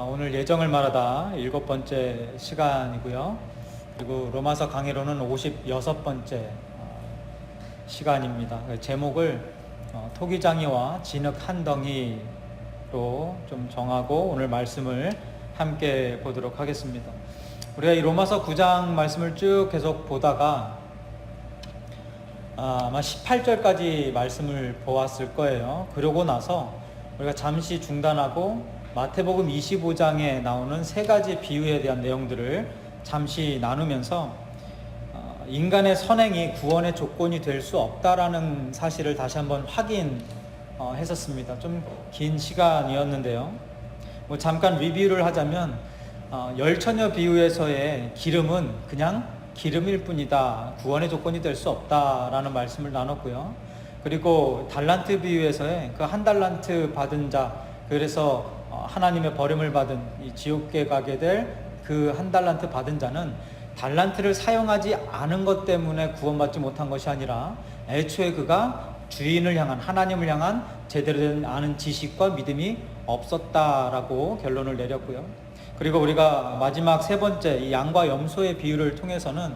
오늘 예정을 말하다 7번째 시간이고요. 그리고 로마서 강의로는 56번째 시간입니다. 제목을 토기장이와 진흙 한 덩이로 좀 정하고 오늘 말씀을 함께 보도록 하겠습니다. 우리가 이 로마서 9장 말씀을 쭉 계속 보다가 아마 18절까지 말씀을 보았을 거예요. 그러고 나서 우리가 잠시 중단하고 마태복음 25장에 나오는 세 가지 비유에 대한 내용들을 잠시 나누면서 인간의 선행이 구원의 조건이 될 수 없다라는 사실을 다시 한번 확인했었습니다. 좀 긴 시간이었는데요. 잠깐 리뷰를 하자면 열처녀 비유에서의 기름은 그냥 기름일 뿐이다. 구원의 조건이 될 수 없다라는 말씀을 나눴고요. 그리고 달란트 비유에서의 그 한 달란트 받은 자, 그래서 하나님의 버림을 받은 이 지옥에 가게 될 그 한 달란트 받은 자는 달란트를 사용하지 않은 것 때문에 구원받지 못한 것이 아니라 애초에 그가 주인을 향한, 하나님을 향한 제대로 된 아는 지식과 믿음이 없었다라고 결론을 내렸고요. 그리고 우리가 마지막 세 번째 이 양과 염소의 비유를 통해서는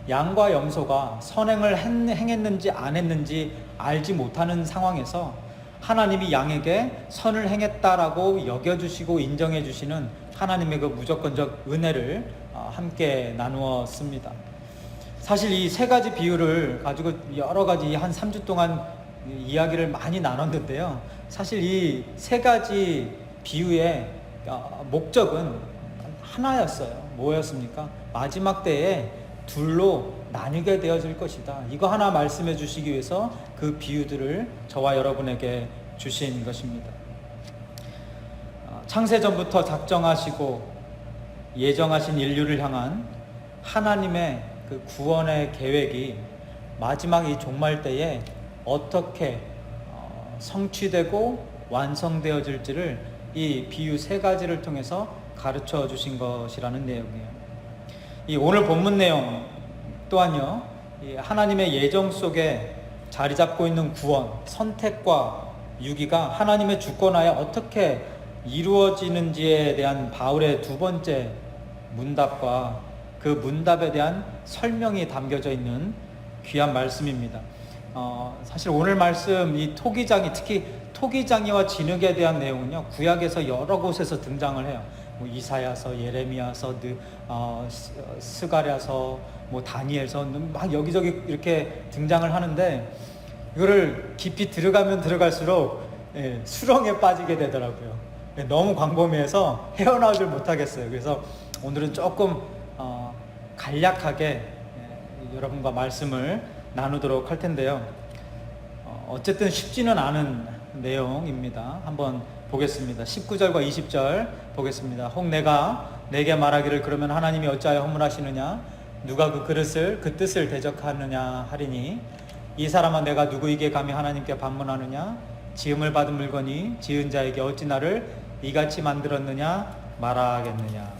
양과 염소가 선행을 행했는지 안 했는지 알지 못하는 상황에서 하나님이 양에게 선을 행했다라고 여겨주시고 인정해주시는 하나님의 그 무조건적 은혜를 함께 나누었습니다. 사실 이 세 가지 비유를 가지고 여러 가지 한 3주 동안 이야기를 많이 나눴는데요. 사실 이 세 가지 비유의 목적은 하나였어요. 뭐였습니까? 마지막 때에 둘로 나뉘게 되어질 것이다. 이거 하나 말씀해 주시기 위해서 그 비유들을 저와 여러분에게 주신 것입니다. 창세전부터 작정하시고 예정하신 인류를 향한 하나님의 그 구원의 계획이 마지막 이 종말 때에 어떻게 성취되고 완성되어질지를 이 비유 세 가지를 통해서 가르쳐 주신 것이라는 내용이에요. 이 오늘 본문 내용 또한요, 이 하나님의 예정 속에 자리 잡고 있는 구원, 선택과 유기가 하나님의 주권하에 어떻게 이루어지는지에 대한 바울의 두 번째 문답과 그 문답에 대한 설명이 담겨져 있는 귀한 말씀입니다. 사실 오늘 말씀 이 토기장이, 특히 토기장이와 진흙에 대한 내용은요, 구약에서 여러 곳에서 등장을 해요. 이사야서, 예레미야서, 스가랴서, 다니엘서 막 여기저기 이렇게 등장을 하는데 이거를 깊이 들어가면 들어갈수록 수렁에 빠지게 되더라고요. 너무 광범위해서 헤어나오질 못하겠어요. 그래서 오늘은 조금 간략하게 여러분과 말씀을 나누도록 할 텐데요. 어쨌든 쉽지는 않은 내용입니다. 한번 보겠습니다. 19절과 20절 보겠습니다. 혹 내가 내게 말하기를 그러면 하나님이 어찌하여 허물하시느냐? 누가 그 그릇을 그 뜻을 대적하느냐 하리니 이 사람아 내가 누구에게 감히 하나님께 반문하느냐? 지음을 받은 물건이 지은 자에게 어찌 나를 이같이 만들었느냐 말하겠느냐.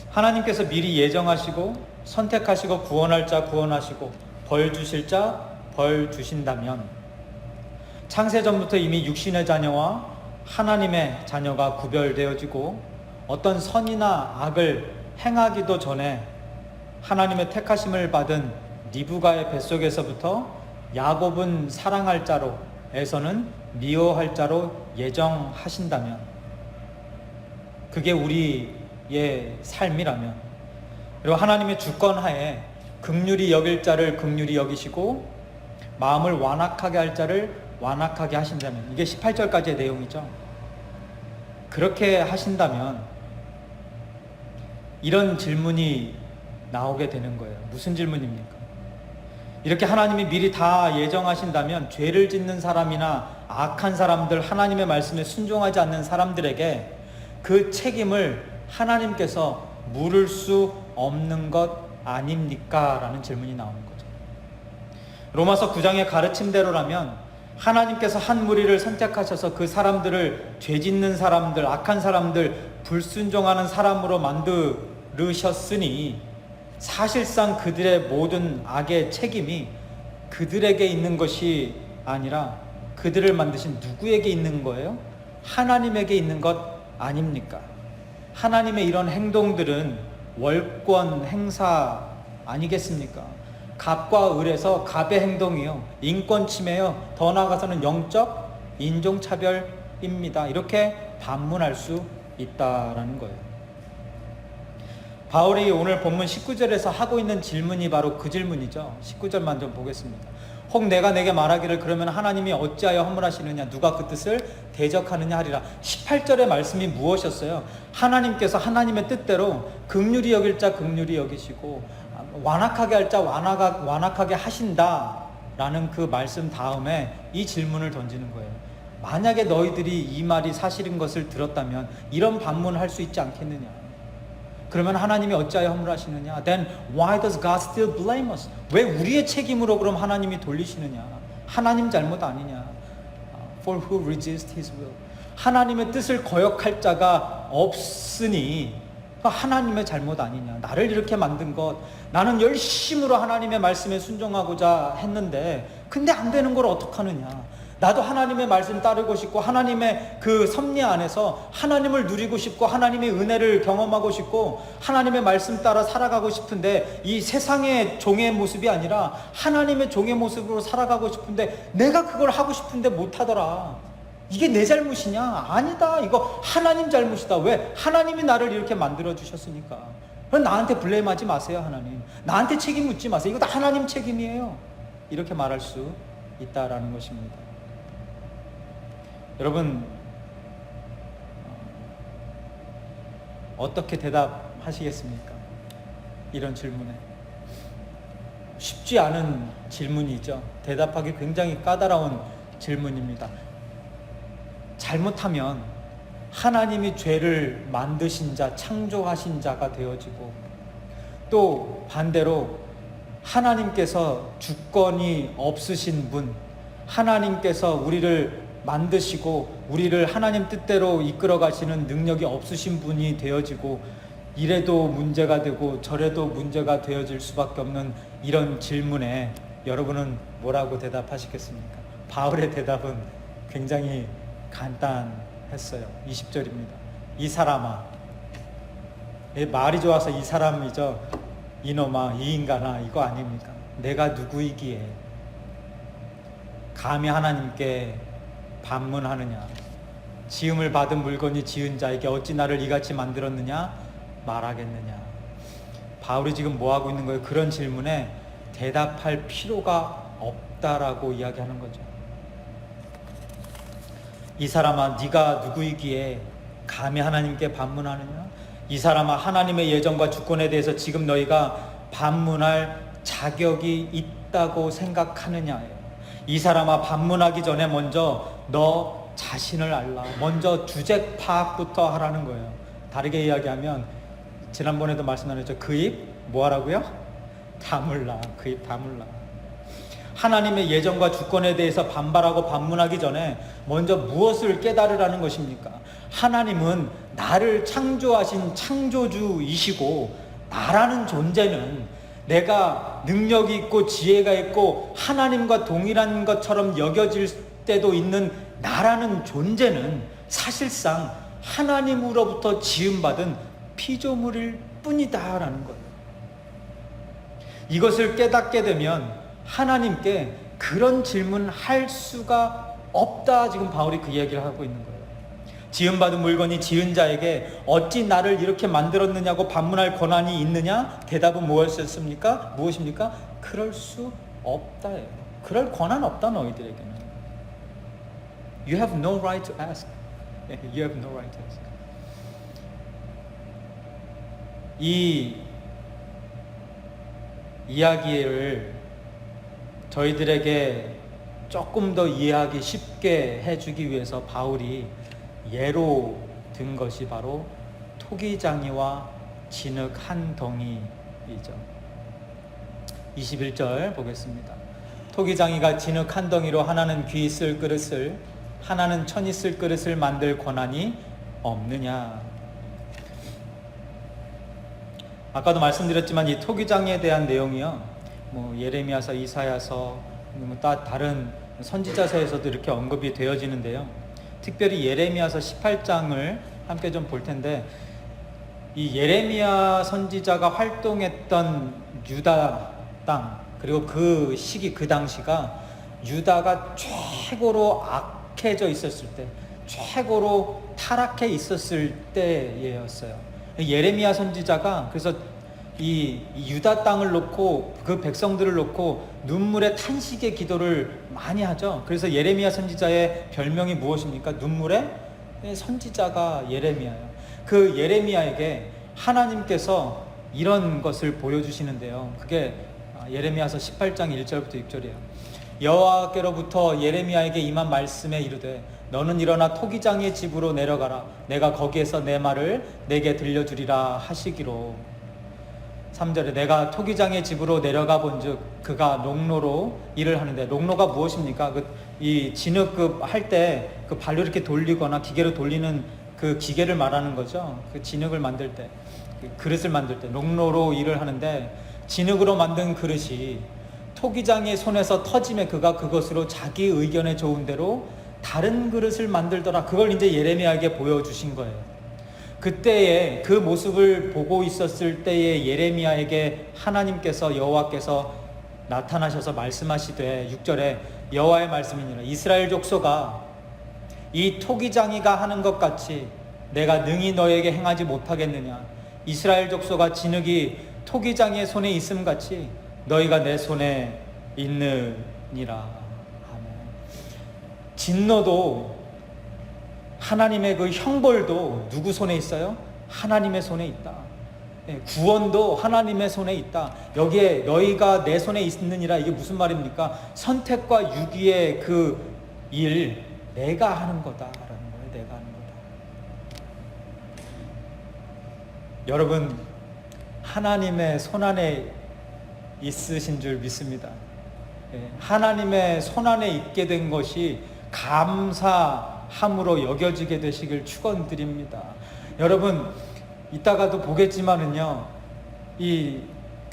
하나님께서 미리 예정하시고 선택하시고 구원할 자 구원하시고 벌 주실 자 벌 주신다면 창세전부터 이미 육신의 자녀와 하나님의 자녀가 구별되어지고 어떤 선이나 악을 행하기도 전에 하나님의 택하심을 받은 리브가의 뱃속에서부터 야곱은 사랑할 자로 에서는 미워할 자로 예정하신다면 그게 우리의 삶이라면, 그리고 하나님의 주권하에 긍휼히 여길 자를 긍휼히 여기시고 마음을 완악하게 할 자를 완악하게 하신다면, 이게 18절까지의 내용이죠. 그렇게 하신다면 이런 질문이 나오게 되는 거예요. 무슨 질문입니까? 이렇게 하나님이 미리 다 예정하신다면 죄를 짓는 사람이나 악한 사람들, 하나님의 말씀에 순종하지 않는 사람들에게 그 책임을 하나님께서 물을 수 없는 것 아닙니까? 라는 질문이 나오는 거죠. 로마서 9장의 가르침대로라면 하나님께서 한 무리를 선택하셔서 그 사람들을 죄 짓는 사람들, 악한 사람들, 불순종하는 사람으로 만드셨으니 사실상 그들의 모든 악의 책임이 그들에게 있는 것이 아니라 그들을 만드신 누구에게 있는 거예요? 하나님에게 있는 것 아닙니까? 하나님의 이런 행동들은 월권 행사 아니겠습니까? 갑과 을에서 갑의 행동이요, 인권 침해요, 더 나아가서는 영적 인종차별입니다. 이렇게 반문할 수 있다라는 거예요. 바울이 오늘 본문 19절에서 하고 있는 질문이 바로 그 질문이죠. 19절만 좀 보겠습니다. 혹 내가 내게 말하기를 그러면 하나님이 어찌하여 허물하시느냐, 누가 그 뜻을 대적하느냐 하리라. 18절의 말씀이 무엇이었어요? 하나님께서 하나님의 뜻대로 긍휼히 여길 자 긍휼히 여기시고 완악하게 할 자 완악하게 하신다라는 그 말씀 다음에 이 질문을 던지는 거예요. 만약에 너희들이 이 말이 사실인 것을 들었다면 이런 반문을 할 수 있지 않겠느냐. 그러면 하나님이 어찌하여 허물하시느냐? Then why does God still blame us? 왜 우리의 책임으로 그럼 하나님이 돌리시느냐? 하나님 잘못 아니냐? For who resist His will? 하나님의 뜻을 거역할 자가 없으니 하나님의 잘못 아니냐? 나를 이렇게 만든 것, 나는 열심으로 하나님의 말씀에 순종하고자 했는데 근데 안 되는 걸 어떡하느냐? 나도 하나님의 말씀 따르고 싶고 하나님의 그 섭리 안에서 하나님을 누리고 싶고 하나님의 은혜를 경험하고 싶고 하나님의 말씀 따라 살아가고 싶은데 이 세상의 종의 모습이 아니라 하나님의 종의 모습으로 살아가고 싶은데 내가 그걸 하고 싶은데 못하더라. 이게 내 잘못이냐? 아니다. 이거 하나님 잘못이다. 왜? 하나님이 나를 이렇게 만들어 주셨으니까. 그럼 나한테 블레임하지 마세요. 하나님, 나한테 책임 묻지 마세요. 이거 다 하나님 책임이에요. 이렇게 말할 수 있다라는 것입니다. 여러분, 어떻게 대답하시겠습니까? 이런 질문에. 쉽지 않은 질문이죠. 대답하기 굉장히 까다로운 질문입니다. 잘못하면 하나님이 죄를 만드신 자, 창조하신 자가 되어지고, 또 반대로 하나님께서 주권이 없으신 분, 하나님께서 우리를 만드시고 우리를 하나님 뜻대로 이끌어 가시는 능력이 없으신 분이 되어지고, 이래도 문제가 되고 저래도 문제가 되어질 수밖에 없는 이런 질문에 여러분은 뭐라고 대답하시겠습니까? 바울의 대답은 굉장히 간단했어요. 20절입니다. 이 사람아, 말이 좋아서 이 사람이죠. 이놈아, 이 인간아, 이거 아닙니까? 내가 누구이기에 감히 하나님께 반문하느냐? 지음을 받은 물건이 지은 자에게 어찌 나를 이같이 만들었느냐 말하겠느냐? 바울이 지금 뭐 하고 있는 거예요? 그런 질문에 대답할 필요가 없다라고 이야기하는 거죠. 이 사람아, 네가 누구이기에 감히 하나님께 반문하느냐? 이 사람아, 하나님의 예정과 주권에 대해서 지금 너희가 반문할 자격이 있다고 생각하느냐예요. 이 사람아, 반문하기 전에 먼저 너 자신을 알라. 먼저 주제 파악부터 하라는 거예요. 다르게 이야기하면 지난번에도 말씀 나눴죠. 그 입 뭐 하라고요? 다물라. 그 입 다물라. 하나님의 예정과 주권에 대해서 반발하고 반문하기 전에 먼저 무엇을 깨달으라는 것입니까? 하나님은 나를 창조하신 창조주이시고, 나라는 존재는 내가 능력이 있고 지혜가 있고 하나님과 동일한 것처럼 여겨질 때도 있는 나라는 존재는 사실상 하나님으로부터 지음받은 피조물일 뿐이다라는 거예요. 이것을 깨닫게 되면 하나님께 그런 질문할 수가 없다. 지금 바울이 그 이야기를 하고 있는 거예요. 지음받은 물건이 지은 자에게 어찌 나를 이렇게 만들었느냐고 반문할 권한이 있느냐? 대답은 무엇이었습니까? 무엇입니까? 그럴 수 없다예요. 그럴 권한 없다, 너희들에게는. You have no right to ask. You have no right to ask. 이 이야기를 저희들에게 조금 더 이해하기 쉽게 해주기 위해서 바울이 예로 든 것이 바로 토기장이와 진흙 한 덩이이죠. 21절 보겠습니다. 토기장이가 진흙 한 덩이로 하나는 귀 쓸 그릇을, 하나는 천이 쓸 그릇을 만들 권한이 없느냐. 아까도 말씀드렸지만 이 토기장에 대한 내용이요, 예레미야서, 이사야서, 다른 선지자서에서도 이렇게 언급이 되어지는데요. 특별히 예레미야서 18장을 함께 좀 볼 텐데, 이 예레미야 선지자가 활동했던 유다 땅, 그리고 그 시기, 그 당시가 유다가 최고로 악해져 있었을 때, 최고로 타락해 있었을 때였어요. 예레미야 선지자가 그래서 이 유다 땅을 놓고, 그 백성들을 놓고 눈물의 탄식의 기도를 많이 하죠. 그래서 예레미야 선지자의 별명이 무엇입니까? 눈물의 선지자가 예레미야예요. 그 예레미야에게 하나님께서 이런 것을 보여주시는데요. 그게 예레미야서 18장 1절부터 6절이에요. 여호와께로부터 예레미야에게 임한 말씀에 이르되 너는 일어나 토기장의 집으로 내려가라. 내가 거기에서 내 말을 내게 들려주리라 하시기로. 3절에 내가 토기장의 집으로 내려가 본즉 그가 농로로 일을 하는데, 농로가 무엇입니까? 이 진흙 할 때 그 발로 이렇게 돌리거나 기계로 돌리는 그 기계를 말하는 거죠. 그 진흙을 만들 때, 그 그릇을 만들 때 농로로 일을 하는데, 진흙으로 만든 그릇이 토기장의 손에서 터짐에 그가 그것으로 자기 의견에 좋은 대로 다른 그릇을 만들더라. 그걸 이제 예레미야에게 보여주신 거예요. 그때의 그 모습을 보고 있었을 때에 예레미야에게 하나님께서, 여호와께서 나타나셔서 말씀하시되 6절에 여호와의 말씀이니라. 이스라엘 족속아, 이 토기장이가 하는 것 같이 내가 능히 너에게 행하지 못하겠느냐. 이스라엘 족속아, 진흙이 토기장의 손에 있음 같이 너희가 내 손에 있느니라. 아멘. 진노도, 하나님의 그 형벌도 누구 손에 있어요? 하나님의 손에 있다. 구원도 하나님의 손에 있다. 여기에 너희가 내 손에 있느니라, 이게 무슨 말입니까? 선택과 유기의 그 일, 내가 하는 거다라는 거예요. 내가 하는 거다. 여러분, 하나님의 손안에 있으신 줄 믿습니다. 하나님의 손안에 있게 된 것이 감사함으로 여겨지게 되시길 축원드립니다. 여러분, 이따가도 보겠지만은요, 이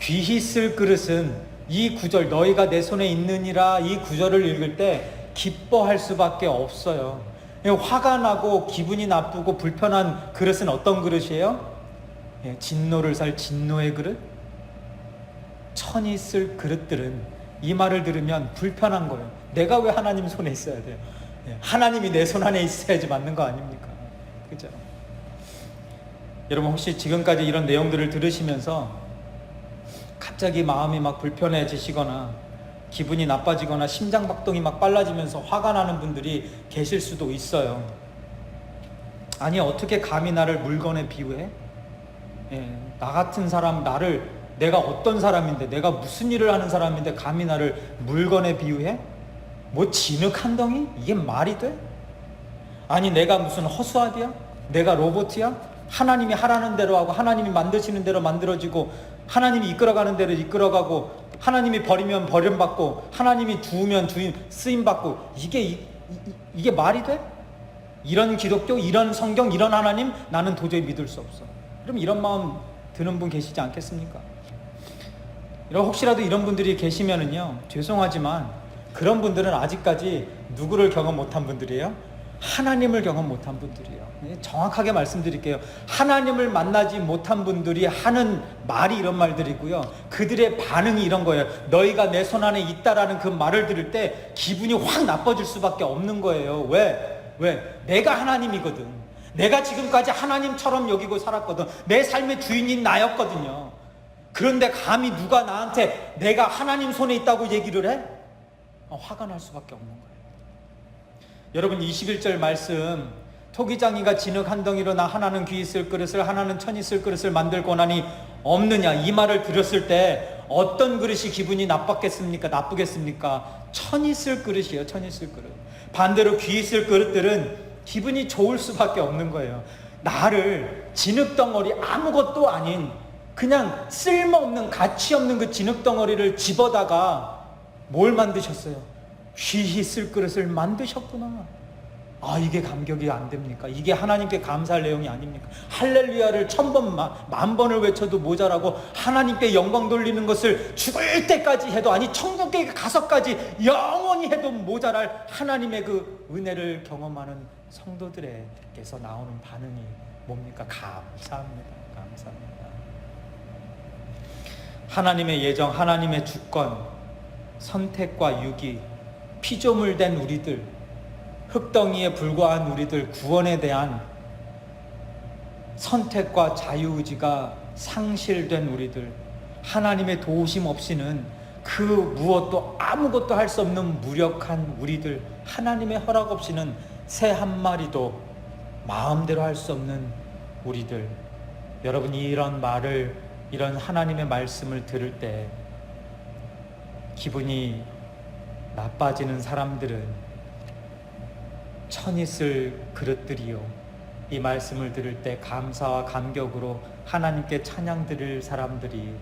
귀히 쓸 그릇은 이 구절, 너희가 내 손에 있느니라, 이 구절을 읽을 때 기뻐할 수밖에 없어요. 화가 나고 기분이 나쁘고 불편한 그릇은 어떤 그릇이에요? 진노를 살 진노의 그릇? 천이 쓸 그릇들은 이 말을 들으면 불편한 거예요. 내가 왜 하나님 손에 있어야 돼요? 하나님이 내 손 안에 있어야지 맞는 거 아닙니까? 그죠? 여러분, 혹시 지금까지 이런 내용들을 들으시면서 갑자기 마음이 막 불편해지시거나 기분이 나빠지거나 심장박동이 막 빨라지면서 화가 나는 분들이 계실 수도 있어요. 아니, 어떻게 감히 나를 물건에 비유해? 나 같은 사람, 내가 어떤 사람인데, 내가 무슨 일을 하는 사람인데 감히 나를 물건에 비유해? 뭐 진흙 한 덩이? 이게 말이 돼? 아니, 내가 무슨 허수아비야? 내가 로봇이야? 하나님이 하라는 대로 하고 하나님이 만드시는 대로 만들어지고 하나님이 이끌어가는 대로 이끌어가고 하나님이 버리면 버림받고 하나님이 두면 쓰임받고, 이게 말이 돼? 이런 기독교, 이런 성경, 이런 하나님 나는 도저히 믿을 수 없어. 그럼 이런 마음 드는 분 계시지 않겠습니까? 혹시라도 이런 분들이 계시면은요, 죄송하지만 그런 분들은 아직까지 누구를 경험 못한 분들이에요? 하나님을 경험 못한 분들이에요. 정확하게 말씀드릴게요. 하나님을 만나지 못한 분들이 하는 말이 이런 말들이고요, 그들의 반응이 이런 거예요. 너희가 내 손 안에 있다라는 그 말을 들을 때 기분이 확 나빠질 수밖에 없는 거예요. 왜? 내가 하나님이거든. 내가 지금까지 하나님처럼 여기고 살았거든. 내 삶의 주인인 나였거든요. 그런데 감히 누가 나한테 내가 하나님 손에 있다고 얘기를 해? 화가 날 수밖에 없는 거예요. 여러분, 21절 말씀, 토기장이가 진흙 한 덩이로 나 하나는 귀 있을 그릇을 하나는 천 있을 그릇을 만들 권한이 없느냐, 이 말을 들었을 때 어떤 그릇이 기분이 나쁘겠습니까? 천 있을 그릇이에요. 천 있을 그릇. 반대로 귀 있을 그릇들은 기분이 좋을 수밖에 없는 거예요. 나를 진흙덩어리, 아무것도 아닌 그냥 쓸모없는, 가치 없는 그 진흙덩어리를 집어다가 뭘 만드셨어요? 귀히 쓸 그릇을 만드셨구나. 이게 감격이 안 됩니까? 이게 하나님께 감사할 내용이 아닙니까? 할렐루야를 1000번, 10,000번을 외쳐도 모자라고 하나님께 영광 돌리는 것을 죽을 때까지 해도, 아니 천국에 가서까지 영원히 해도 모자랄 하나님의 그 은혜를 경험하는 성도들에게서 나오는 반응이 뭡니까? 감사합니다. 감사합니다. 하나님의 예정, 하나님의 주권, 선택과 유기, 피조물된 우리들, 흙덩이에 불과한 우리들, 구원에 대한 선택과 자유의지가 상실된 우리들, 하나님의 도우심 없이는 그 무엇도 아무것도 할 수 없는 무력한 우리들, 하나님의 허락 없이는 새 한 마리도 마음대로 할 수 없는 우리들. 여러분이 이런 말을, 이런 하나님의 말씀을 들을 때 기분이 나빠지는 사람들은 천이 쓸 그릇들이요, 이 말씀을 들을 때 감사와 감격으로 하나님께 찬양 드릴 사람들이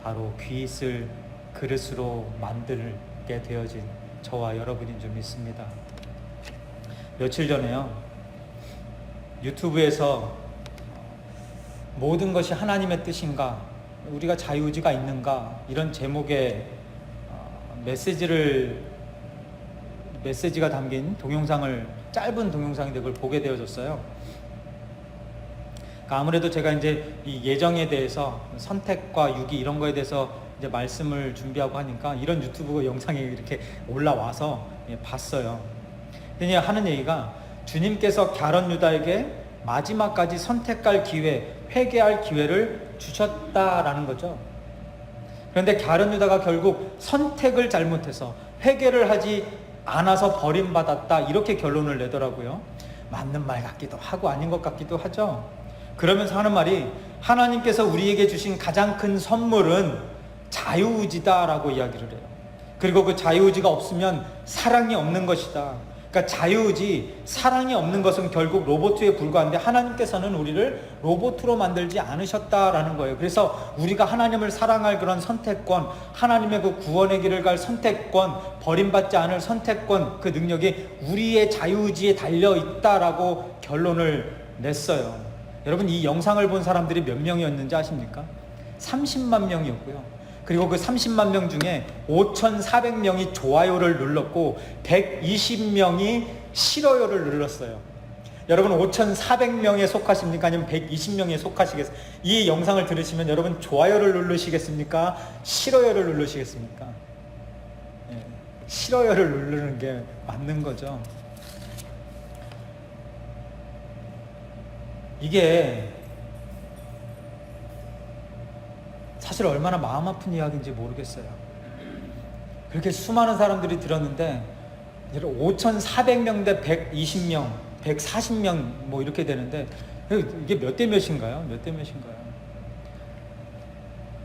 바로 귀 있을 그릇으로 만들게 되어진 저와 여러분인 줄 믿습니다. 며칠 전에요, 유튜브에서 모든 것이 하나님의 뜻인가, 우리가 자유의지가 있는가, 이런 제목의 메시지가 담긴 동영상을, 짧은 동영상인데 그걸 보게 되어졌어요. 그러니까 아무래도 제가 이제 이 예정에 대해서, 선택과 유기 이런 거에 대해서 이제 말씀을 준비하고 하니까 이런 유튜브 영상이 이렇게 올라와서 봤어요. 근데 하는 얘기가, 주님께서 갸론 유다에게 마지막까지 선택할 기회, 회개할 기회를 주셨다라는 거죠. 그런데 갸론 유다가 결국 선택을 잘못해서 회개를 하지 않아서 버림받았다, 이렇게 결론을 내더라고요. 맞는 말 같기도 하고 아닌 것 같기도 하죠. 그러면서 하는 말이, 하나님께서 우리에게 주신 가장 큰 선물은 자유의지다라고 이야기를 해요. 그리고 그 자유의지가 없으면 사랑이 없는 것이다. 그러니까 자유의지, 사랑이 없는 것은 결국 로봇에 불과한데 하나님께서는 우리를 로봇으로 만들지 않으셨다라는 거예요. 그래서 우리가 하나님을 사랑할 그런 선택권, 하나님의 그 구원의 길을 갈 선택권, 버림받지 않을 선택권, 그 능력이 우리의 자유의지에 달려있다라고 결론을 냈어요. 여러분, 이 영상을 본 사람들이 몇 명이었는지 아십니까? 30만 명이었고요. 그리고 그 30만 명 중에 5,400명이 좋아요를 눌렀고 120명이 싫어요를 눌렀어요. 여러분 5,400명에 속하십니까? 아니면 120명에 속하시겠습니까? 이 영상을 들으시면 여러분 좋아요를 누르시겠습니까? 싫어요를 누르시겠습니까? 네, 싫어요를 누르는 게 맞는 거죠. 이게 사실 얼마나 마음 아픈 이야기인지 모르겠어요. 그렇게 수많은 사람들이 들었는데 5,400명 대 120명, 140명 뭐 이렇게 되는데 이게 몇 대 몇인가요? 몇 대 몇인가요?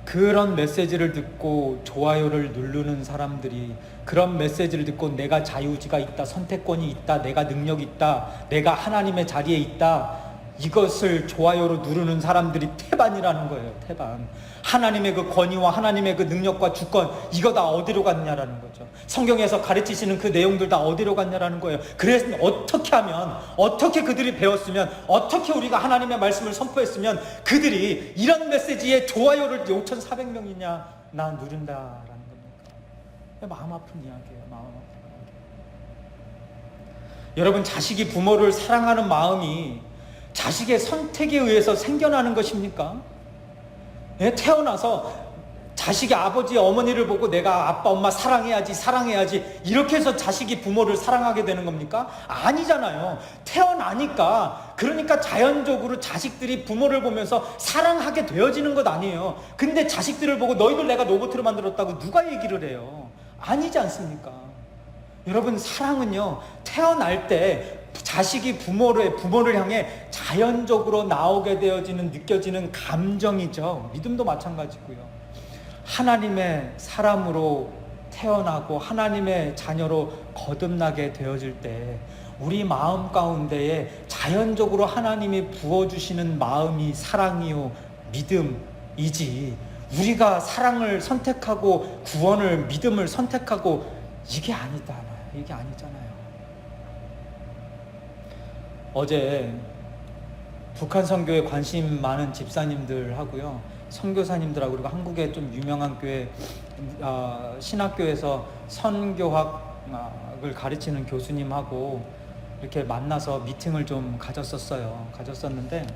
그런 메시지를 듣고 좋아요를 누르는 사람들이, 그런 메시지를 듣고 내가 자유의지가 있다, 선택권이 있다, 내가 능력이 있다, 내가 하나님의 자리에 있다, 이것을 좋아요로 누르는 사람들이 태반이라는 거예요. 태반. 하나님의 그 권위와 하나님의 그 능력과 주권, 이거 다 어디로 갔냐라는 거죠. 성경에서 가르치시는 그 내용들 다 어디로 갔냐라는 거예요. 그래서 어떻게 하면, 어떻게 그들이 배웠으면, 어떻게 우리가 하나님의 말씀을 선포했으면 그들이 이런 메시지에 좋아요를 5,400명이냐 나 누른다라는 겁니까? 마음 아픈 이야기예요. 마음 아픈 이야기. 여러분, 자식이 부모를 사랑하는 마음이 자식의 선택에 의해서 생겨나는 것입니까? 네, 태어나서 자식이 아버지 어머니를 보고 내가 아빠 엄마 사랑해야지 이렇게 해서 자식이 부모를 사랑하게 되는 겁니까? 아니잖아요. 태어나니까, 그러니까 자연적으로 자식들이 부모를 보면서 사랑하게 되어지는 것 아니에요. 근데 자식들을 보고 너희들 내가 로봇으로 만들었다고 누가 얘기를 해요? 아니지 않습니까? 여러분, 사랑은요, 태어날 때 자식이 부모를 향해 자연적으로 나오게 되어지는, 느껴지는 감정이죠. 믿음도 마찬가지고요. 하나님의 사람으로 태어나고 하나님의 자녀로 거듭나게 되어질 때 우리 마음 가운데에 자연적으로 하나님이 부어주시는 마음이 사랑이요 믿음이지, 우리가 사랑을 선택하고 구원을, 믿음을 선택하고 이게 아니잖아요. 어제 북한 선교에 관심 많은 집사님들하고요, 선교사님들하고, 그리고 한국의 좀 유명한 교회, 신학교에서 선교학을 가르치는 교수님하고 이렇게 만나서 미팅을 좀 가졌었는데,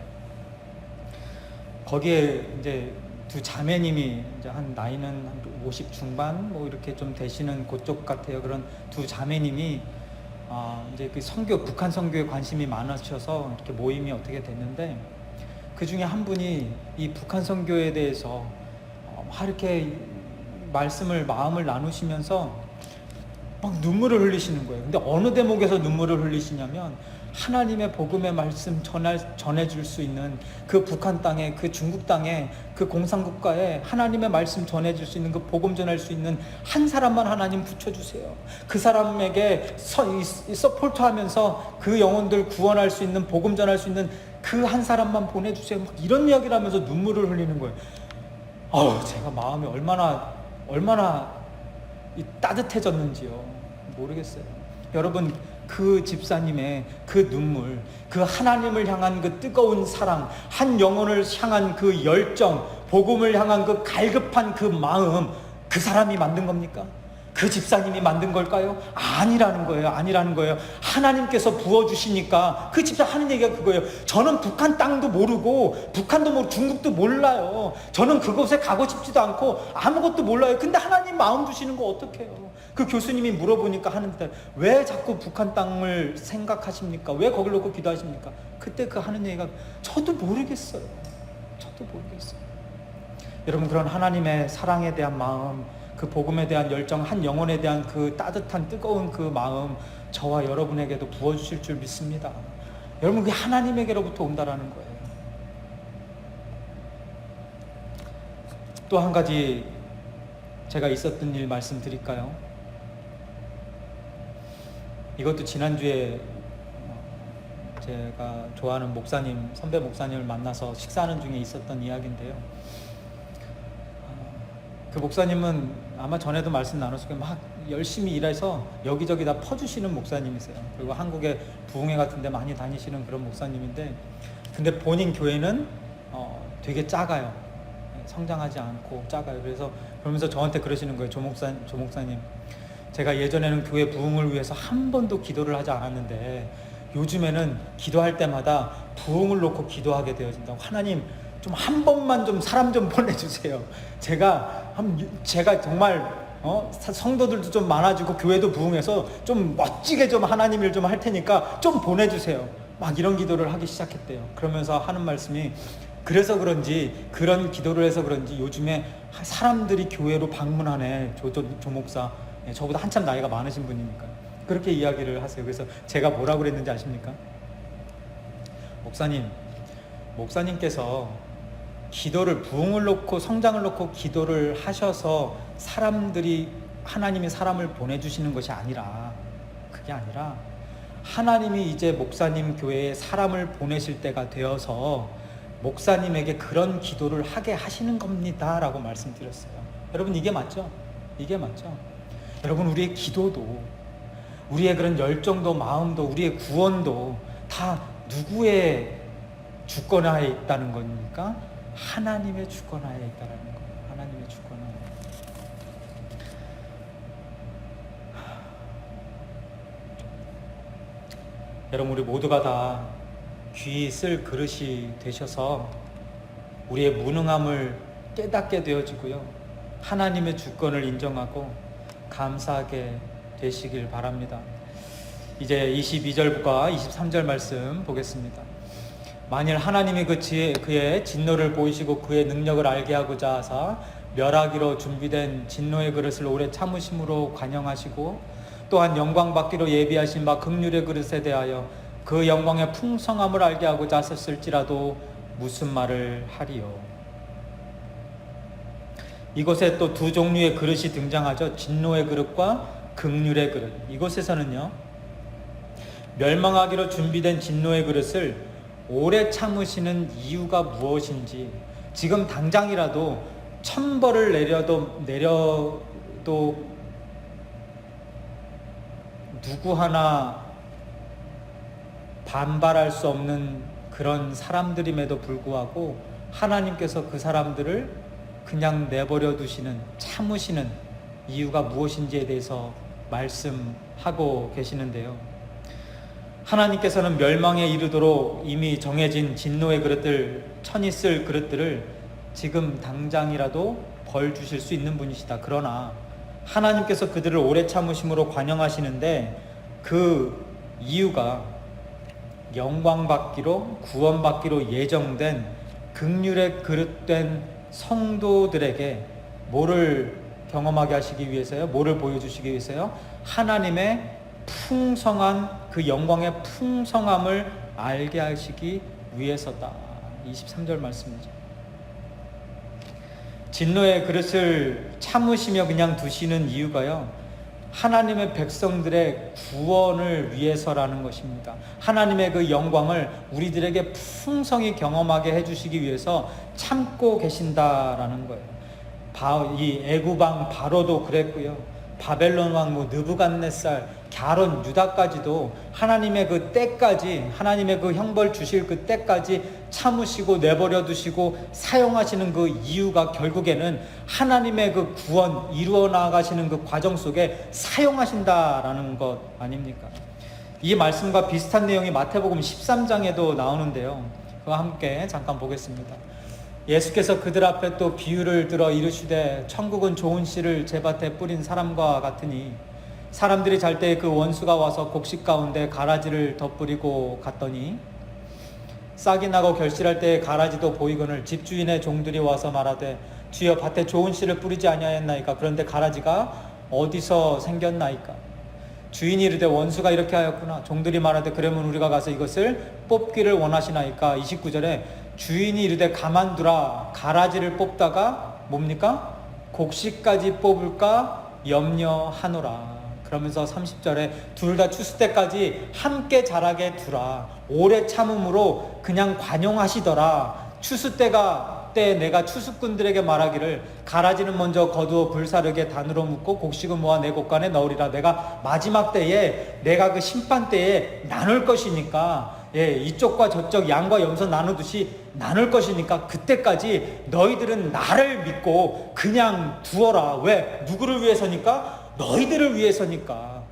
거기에 이제 두 자매님이 이제 한 나이는 한 50 중반 뭐 이렇게 좀 되시는 그쪽 같아요. 그런 두 자매님이 이제 그 북한 선교에 관심이 많으셔서 이렇게 모임이 어떻게 됐는데, 그 중에 한 분이 이 북한 선교에 대해서 막 이렇게 마음을 나누시면서 막 눈물을 흘리시는 거예요. 근데 어느 대목에서 눈물을 흘리시냐면, 하나님의 복음의 말씀 전해줄 수 있는 그 북한 땅에, 그 중국 땅에, 그 공산국가에 하나님의 말씀 전해줄 수 있는, 그 복음 전할 수 있는 한 사람만 하나님 붙여주세요. 그 사람에게 서포트하면서 그 영혼들 구원할 수 있는, 복음 전할 수 있는 그 한 사람만 보내주세요. 막 이런 이야기를 하면서 눈물을 흘리는 거예요. 제가 마음이 얼마나 따뜻해졌는지요. 모르겠어요. 여러분, 그 집사님의 그 눈물, 그 하나님을 향한 그 뜨거운 사랑, 한 영혼을 향한 그 열정, 복음을 향한 그 갈급한 그 마음, 그 사람이 만든 겁니까? 그 집사님이 만든 걸까요? 아니라는 거예요. 하나님께서 부어주시니까. 그 집사 하는 얘기가 그거예요. 저는 북한 땅도 모르고, 북한도 모르고, 중국도 몰라요. 저는 그곳에 가고 싶지도 않고 아무것도 몰라요. 근데 하나님 마음 주시는 거 어떡해요? 그 교수님이 물어보니까 하는데, 왜 자꾸 북한 땅을 생각하십니까? 왜 거길 놓고 기도하십니까? 그때 그 하는 얘기가, 저도 모르겠어요. 여러분, 그런 하나님의 사랑에 대한 마음, 그 복음에 대한 열정, 한 영혼에 대한 그 따뜻한 뜨거운 그 마음, 저와 여러분에게도 부어주실 줄 믿습니다. 여러분, 그게 하나님에게로부터 온다라는 거예요. 또 한 가지 제가 있었던 일 말씀드릴까요? 이것도 지난주에 제가 좋아하는 선배 목사님을 만나서 식사하는 중에 있었던 이야기인데요. 그 목사님은 아마 전에도 말씀 나눴을 거예요. 막 열심히 일해서 여기저기 다 퍼주시는 목사님이세요. 그리고 한국의 부흥회 같은 데 많이 다니시는 그런 목사님인데, 근데 본인 교회는 되게 작아요. 성장하지 않고 작아요. 그러면서 저한테 그러시는 거예요. 조 목사님, 제가 예전에는 교회 부흥을 위해서 한 번도 기도를 하지 않았는데 요즘에는 기도할 때마다 부흥을 놓고 기도하게 되어진다고. 하나님, 좀 한 번만 좀 사람 좀 보내주세요. 제가 정말 성도들도 좀 많아지고 교회도 부흥해서 좀 멋지게 좀 하나님 일 좀 할 테니까 좀 보내주세요. 막 이런 기도를 하기 시작했대요. 그러면서 하는 말씀이, 그래서 그런지, 그런 기도를 해서 그런지 요즘에 사람들이 교회로 방문하네. 조 목사, 저보다 한참 나이가 많으신 분이니까 그렇게 이야기를 하세요. 그래서 제가 뭐라고 그랬는지 아십니까? 목사님께서 기도를, 부흥을 놓고 성장을 놓고 기도를 하셔서 하나님이 사람을 보내주시는 것이 아니라, 그게 아니라 하나님이 이제 목사님 교회에 사람을 보내실 때가 되어서 목사님에게 그런 기도를 하게 하시는 겁니다 라고 말씀드렸어요. 여러분, 이게 맞죠? 여러분, 우리의 기도도, 우리의 그런 열정도, 마음도, 우리의 구원도 다 누구의 주권하에 있다는 겁니까? 하나님의 주권하에 있다는 거예요. 하나님의 주권하에. 여러분, 우리 모두가 다 귀 쓸 그릇이 되셔서 우리의 무능함을 깨닫게 되어지고요, 하나님의 주권을 인정하고 감사하게 되시길 바랍니다. 이제 22절과 23절 말씀 보겠습니다. 만일 하나님이 그의 진노를 보이시고 그의 능력을 알게 하고자 하사 멸하기로 준비된 진노의 그릇을 오래 참으심으로 관영하시고, 또한 영광 받기로 예비하신 바 긍휼의 그릇에 대하여 그 영광의 풍성함을 알게 하고자 하셨을지라도 무슨 말을 하리요. 이곳에 또 두 종류의 그릇이 등장하죠. 진노의 그릇과 긍휼의 그릇. 이곳에서는요, 멸망하기로 준비된 진노의 그릇을 오래 참으시는 이유가 무엇인지, 지금 당장이라도 천벌을 내려도 누구 하나 반발할 수 없는 그런 사람들임에도 불구하고 하나님께서 그 사람들을 그냥 내버려 두시는, 참으시는 이유가 무엇인지에 대해서 말씀하고 계시는데요. 하나님께서는 멸망에 이르도록 이미 정해진 진노의 그릇들, 천이 쓸 그릇들을 지금 당장이라도 벌 주실 수 있는 분이시다. 그러나 하나님께서 그들을 오래 참으심으로 관영하시는데 그 이유가 영광받기로, 구원받기로 예정된 긍휼의 그릇된 성도들에게 뭐를 경험하게 하시기 위해서요? 뭐를 보여주시기 위해서요? 하나님의 풍성한 그 영광의 풍성함을 알게 하시기 위해서다. 23절 말씀이죠. 진노의 그릇을 참으시며 그냥 두시는 이유가요, 하나님의 백성들의 구원을 위해서라는 것입니다. 하나님의 그 영광을 우리들에게 풍성히 경험하게 해주시기 위해서 참고 계신다라는 거예요. 이 애굽왕 바로도 그랬고요, 바벨론 왕 느부갓네살, 갸론, 유다까지도 하나님의 그 때까지, 하나님의 그 형벌 주실 그 때까지 참으시고 내버려 두시고 사용하시는 그 이유가 결국에는 하나님의 그 구원 이루어 나가시는 그 과정 속에 사용하신다라는 것 아닙니까? 이 말씀과 비슷한 내용이 마태복음 13장에도 나오는데요. 그와 함께 잠깐 보겠습니다. 예수께서 그들 앞에 또 비유를 들어 이르시되 천국은 좋은 씨를 제 밭에 뿌린 사람과 같으니 사람들이 잘 때 그 원수가 와서 곡식 가운데 가라지를 덧뿌리고 갔더니 싹이 나고 결실할 때 가라지도 보이거늘 집주인의 종들이 와서 말하되 주여 밭에 좋은 씨를 뿌리지 아니하였나이까? 그런데 가라지가 어디서 생겼나이까? 주인이 이르되 원수가 이렇게 하였구나. 종들이 말하되 그러면 우리가 가서 이것을 뽑기를 원하시나이까? 29절에 주인이 이르되 가만두라. 가라지를 뽑다가 뭡니까? 곡식까지 뽑을까 염려하노라. 그러면서 30절에 둘 다 추수 때까지 함께 자라게 두라. 오래 참음으로 그냥 관용하시더라. 추수 때 내가 추수꾼들에게 말하기를 가라지는 먼저 거두어 불사르게 단으로 묶고 곡식은 모아 내 곳간에 넣으리라. 내가 마지막 때에, 내가 그 심판 때에 나눌 것이니까, 이쪽과 저쪽 양과 염소 나누듯이 나눌 것이니까 그때까지 너희들은 나를 믿고 그냥 두어라. 왜? 누구를 위해서니까? 너희들을 위해서니까.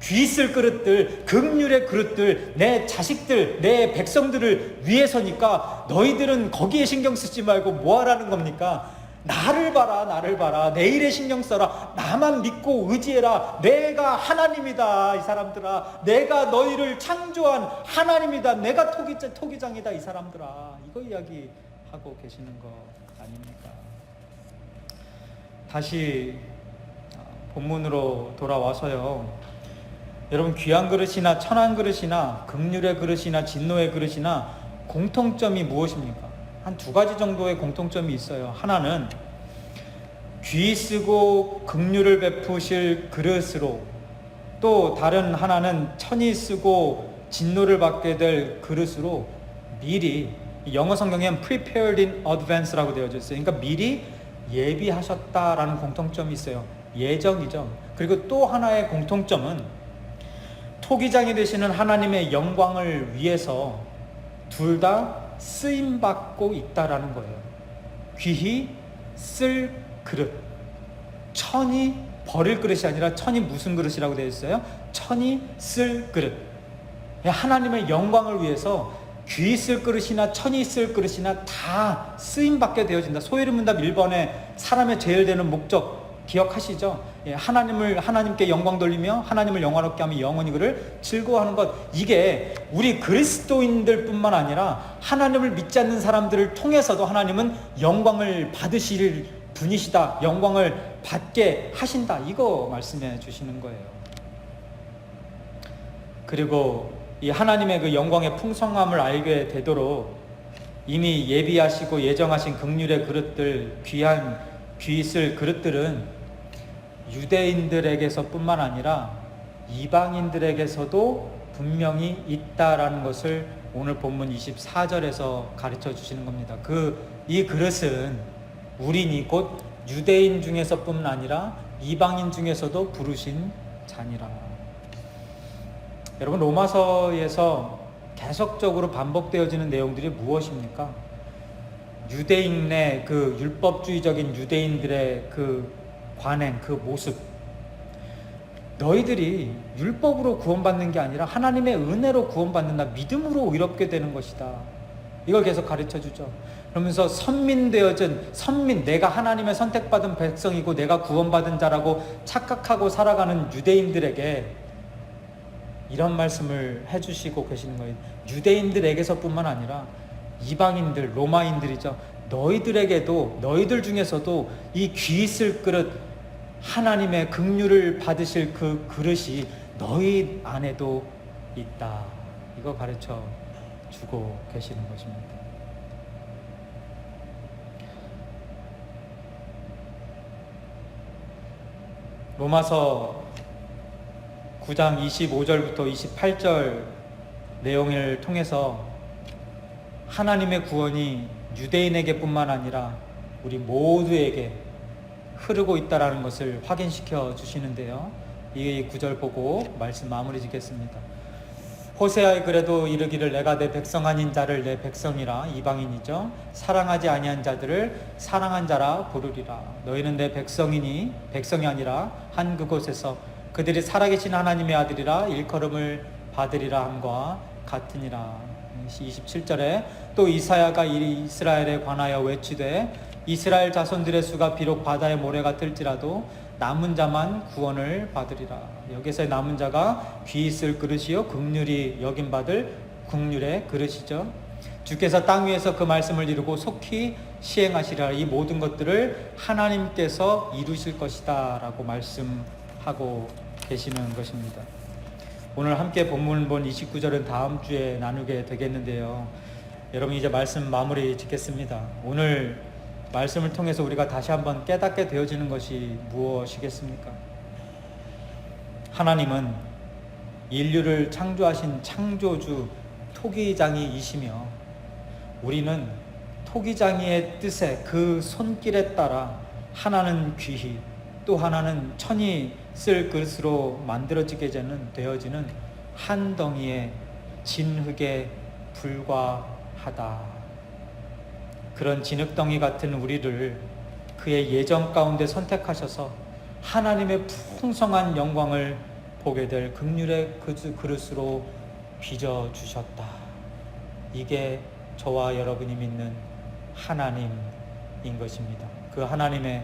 귀 쓸 그릇들, 긍휼의 그릇들, 내 자식들, 내 백성들을 위해서니까 너희들은 거기에 신경 쓰지 말고 뭐 하라는 겁니까? 나를 봐라, 나를 봐라. 내일에 신경 써라. 나만 믿고 의지해라. 내가 하나님이다, 이 사람들아. 내가 너희를 창조한 하나님이다. 내가 토기장이다, 이 사람들아. 이거 이야기하고 계시는 거 아닙니까? 다시 본문으로 돌아와서요, 여러분, 귀한 그릇이나 천한 그릇이나 긍휼의 그릇이나 진노의 그릇이나 공통점이 무엇입니까? 한 두 가지 정도의 공통점이 있어요. 하나는 귀 쓰고 긍휼을 베푸실 그릇으로, 또 다른 하나는 천이 쓰고 진노를 받게 될 그릇으로 미리, 영어 성경에는 prepared in advance라고 되어져 있어요. 그러니까 미리 예비하셨다라는 공통점이 있어요. 예정이죠. 그리고 또 하나의 공통점은 토기장이 되시는 하나님의 영광을 위해서 둘 다 쓰임받고 있다라는 거예요. 귀히 쓸 그릇. 천이 버릴 그릇이 아니라 천이 무슨 그릇이라고 되어 있어요? 천이 쓸 그릇. 하나님의 영광을 위해서 귀히 쓸 그릇이나 천이 쓸 그릇이나 다 쓰임받게 되어진다. 소위문답 1번에 사람의 제일 되는 목적 기억하시죠? 하나님께 영광 돌리며 하나님을 영화롭게 하며 영원히 그를 즐거워하는 것. 이게 우리 그리스도인들 뿐만 아니라 하나님을 믿지 않는 사람들을 통해서도 하나님은 영광을 받으실 분이시다. 영광을 받게 하신다. 이거 말씀해 주시는 거예요. 그리고 이 하나님의 그 영광의 풍성함을 알게 되도록 이미 예비하시고 예정하신 긍휼의 그릇들, 귀 쓸 그릇들은 유대인들에게서 뿐만 아니라 이방인들에게서도 분명히 있다라는 것을 오늘 본문 24절에서 가르쳐 주시는 겁니다. 이 그릇은 우리니 곧 유대인 중에서 뿐만 아니라 이방인 중에서도 부르신 자니라. 여러분, 로마서에서 계속적으로 반복되어지는 내용들이 무엇입니까? 유대인 내 그 율법주의적인 유대인들의 그 관행, 그 모습. 너희들이 율법으로 구원받는 게 아니라 하나님의 은혜로 구원받는다. 믿음으로 의롭게 되는 것이다. 이걸 계속 가르쳐 주죠. 그러면서 내가 하나님의 선택받은 백성이고 내가 구원받은 자라고 착각하고 살아가는 유대인들에게 이런 말씀을 해주시고 계시는 거예요. 유대인들에게서뿐만 아니라 이방인들, 로마인들이죠. 너희들 중에서도 이 귀 있을 그릇, 하나님의 긍휼을 받으실 그 그릇이 너희 안에도 있다. 이거 가르쳐 주고 계시는 것입니다. 로마서 9장 25절부터 28절 내용을 통해서 하나님의 구원이 유대인에게 뿐만 아니라 우리 모두에게 흐르고 있다는 것을 확인시켜 주시는데요. 이 구절 보고 말씀 마무리 짓겠습니다. 호세아의 글에도 이르기를 내가 내 백성 아닌 자를 내 백성이라, 이방인이죠. 사랑하지 아니한 자들을 사랑한 자라 부르리라. 너희는 내 백성이 아니라 한 그곳에서 그들이 살아계신 하나님의 아들이라 일컬음을 받으리라 함과 같으니라. 27절에 또 이사야가 이스라엘에 관하여 외치되 이스라엘 자손들의 수가 비록 바다의 모래 같을지라도 남은 자만 구원을 받으리라. 여기서의 남은 자가 귀 있을 그릇이요 긍휼히 여김받을 긍휼의 그릇이죠. 주께서 땅 위에서 그 말씀을 이루고 속히 시행하시리라. 이 모든 것들을 하나님께서 이루실 것이다 라고 말씀하고 계시는 것입니다. 오늘 함께 본문 본 29절은 다음 주에 나누게 되겠는데요. 여러분, 이제 말씀 마무리 짓겠습니다. 오늘 말씀을 통해서 우리가 다시 한번 깨닫게 되어지는 것이 무엇이겠습니까? 하나님은 인류를 창조하신 창조주 토기장이이시며 우리는 토기장이의 뜻에 그 손길에 따라 하나는 귀히 또 하나는 천이 쓸 그릇으로 만들어지게 되어지는 한 덩이의 진흙에 불과하다. 그런 진흙덩이 같은 우리를 그의 예정 가운데 선택하셔서 하나님의 풍성한 영광을 보게 될 긍휼의 그릇으로 빚어주셨다. 이게 저와 여러분이 믿는 하나님인 것입니다. 그 하나님의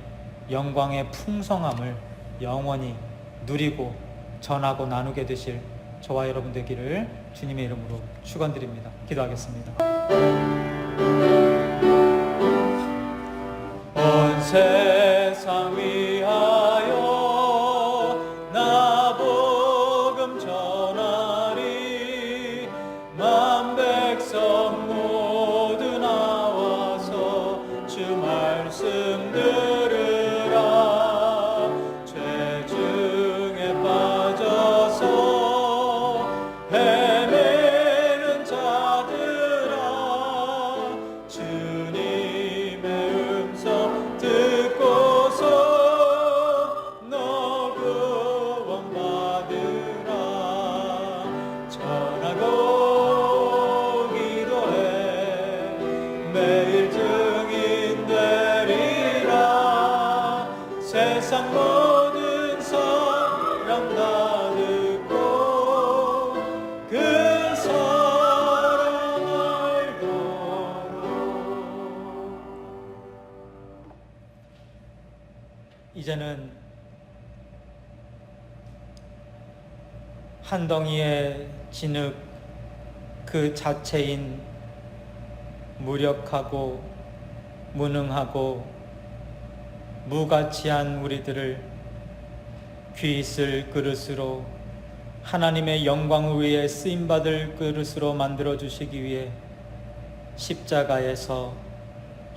영광의 풍성함을 영원히 누리고 전하고 나누게 되실 저와 여러분 되기를 주님의 이름으로 축원드립니다. 기도하겠습니다. 온 세상 위하여 나 복음 전하리. 만 백성 모두 나와서 주 말씀 들으라. 죄 중에 빠져서 헤매는 자들아, 주님의 음성 듣고서 너 구원받으라. 전하고 기도해 매일 증인 되리라. 세상 모든 사람 다 듣고 그 사랑 알도록. 이제는 한 덩이의 진흙 그 자체인 무력하고 무능하고 무가치한 우리들을 귀 있을 그릇으로 하나님의 영광을 위해 쓰임받을 그릇으로 만들어 주시기 위해 십자가에서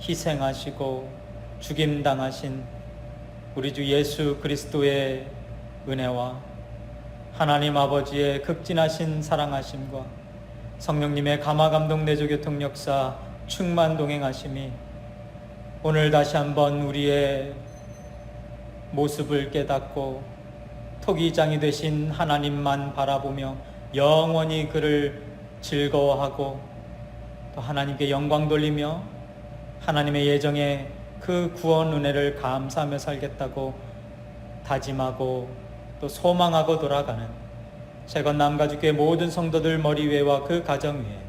희생하시고 죽임당하신 우리 주 예수 그리스도의 은혜와 하나님 아버지의 극진하신 사랑하심과 성령님의 감화감동 내조 교통 역사 충만 동행하심이 오늘 다시 한번 우리의 모습을 깨닫고 토기장이 되신 하나님만 바라보며 영원히 그를 즐거워하고 또 하나님께 영광 돌리며 하나님의 예정에 그 구원 은혜를 감사하며 살겠다고 다짐하고 또 소망하고 돌아가는 세건남가족교회 모든 성도들 머리 위에와 그 가정 위에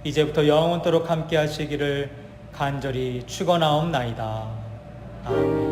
이제부터 영원토록 함께 하시기를 간절히 축원하옵나이다. 아멘.